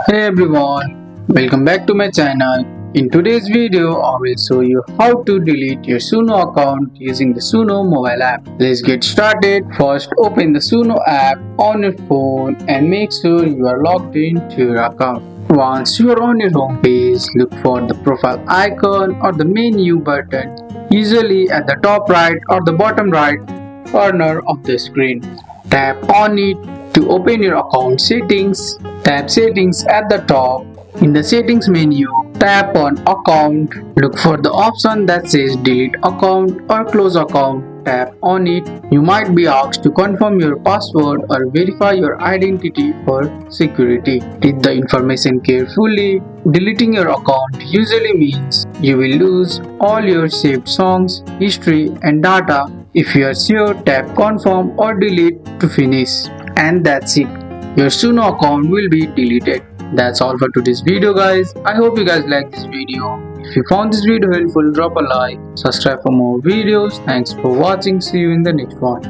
Hey everyone, welcome back to my channel. In today's video, I will show you how to delete your SUNO account using the SUNO mobile app. Let's get started. First, open the SUNO app on your phone and make sure you are logged into your account. Once you are on your home page, look for the profile icon or the menu button, usually at the top right or the bottom right corner of the screen. Tap on it to open your account settings. Tap settings at the top. In the settings menu, tap on account. Look for the option that says delete account or close account. Tap on it. You might be asked to confirm your password or verify your identity for security. Read the information carefully. Deleting your account usually means you will lose all your saved songs, history and data. If you are sure, tap confirm or delete to finish. And that's it. Your SUNO account will be deleted. That's all for today's video guys. I hope you guys like this video. If you found this video helpful, drop a like, subscribe for more videos. Thanks for watching. See you in the next one.